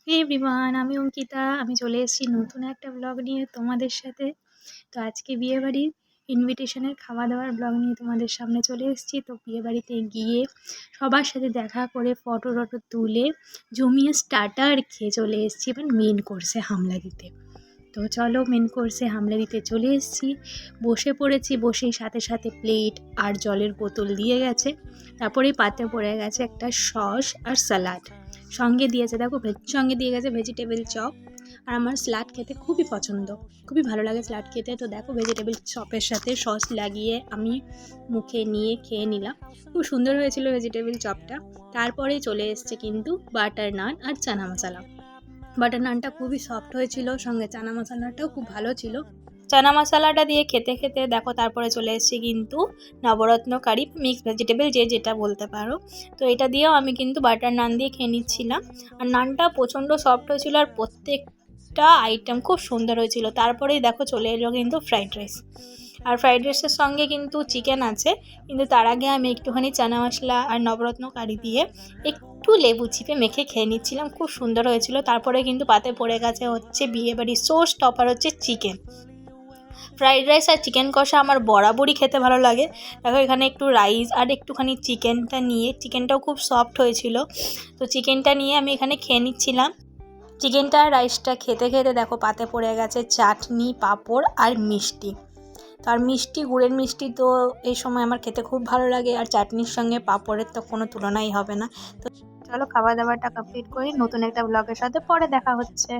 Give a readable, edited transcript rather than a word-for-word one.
হে everyone, আমি অঙ্কিতা। আমি চলে এসেছি নতুন একটা ব্লগ নিয়ে তোমাদের সাথে। তো আজকে বিয়েবাড়ির ইনভিটেশনের খাওয়া দাওয়ার ব্লগ নিয়ে তোমাদের সামনে চলে এসেছি। তো বিয়েবাড়িতে গিয়ে সবার সাথে দেখা করে ফটো টটো তুলে জমিয়ে স্টার্টার খেয়ে চলে এসেছি এবার মেন কোর্সে হামলা দিতে। তো চলো মেন কোর্সে হামলা দিতে চলে এসেছি, বসে পড়েছি। বসেই সাথে সাথে প্লেট আর জলের বোতল দিয়ে গেছে। তারপরেই পাতে পড়ে গেছে একটা সস আর স্যালাড। সঙ্গে দিয়েছে দেখো সঙ্গে দিয়ে গেছে ভেজিটেবল চপ। আর আমার স্যালাড খেতে খুবই পছন্দ, খুবই ভালো লাগে স্যালাড খেতে। তো দেখো ভেজিটেবল চপের সাথে সস লাগিয়ে আমি মুখে নিয়ে খেয়ে নিলাম। খুব সুন্দর হয়েছিল ভেজিটেবল চপটা। তারপরেই চলে এসছে কিন্তু বাটার নান আর চানা মশলা। বাটার নানটা খুবই সফট হয়েছিল, সঙ্গে চানা মশলাটাও খুব ভালো ছিল। চানা মশলাটা দিয়ে খেতে খেতে দেখো তারপরে চলে এসেছি কিন্তু নবরত্ন কারি, মিক্স ভেজিটেবল যে যেটা বলতে পারো। তো এটা দিয়েও আমি কিন্তু বাটার নান দিয়ে খেয়ে নিচ্ছিলাম। আর নানটা প্রচণ্ড সফট হয়েছিল আর প্রত্যেকটা আইটেম খুব সুন্দর হয়েছিল। তারপরেই দেখো চলে এলো কিন্তু ফ্রাইড রাইস। আর ফ্রাইড রাইসের সঙ্গে কিন্তু চিকেন আছে, কিন্তু তার আগে আমি একটুখানি চানা মশলা আর নবরত্ন কারি দিয়ে একটু লেবু চিপে মেখে খেয়ে নিচ্ছিলাম। খুব সুন্দর হয়েছিল। তারপরে কিন্তু পাতে পড়ে গেছে হচ্ছে বিয়েবাড়ির সোস টপার হচ্ছে চিকেন। ফ্রাইড রাইস আর চিকেন কষা আমার বরাবরই খেতে ভালো লাগে। দেখো এখানে একটু রাইস আর একটুখানি চিকেনটা নিয়ে, চিকেনটাও খুব সফট হয়েছিল, তো চিকেনটা নিয়ে আমি এখানে খেয়ে নিচ্ছিলাম। চিকেনটা আর রাইসটা খেতে খেতে দেখো পাতে পড়ে গেছে চাটনি, পাঁপড় আর মিষ্টি। তো আর মিষ্টি, গুড়ের মিষ্টি তো এই সময় আমার খেতে খুব ভালো লাগে। আর চাটনির সঙ্গে পাঁপড়ের তো কোনো তুলনাই হবে না। তো চলো খাওয়া দাওয়াটা কমপ্লিট করি, নতুন একটা ব্লগের সাথে পরে দেখা হচ্ছে।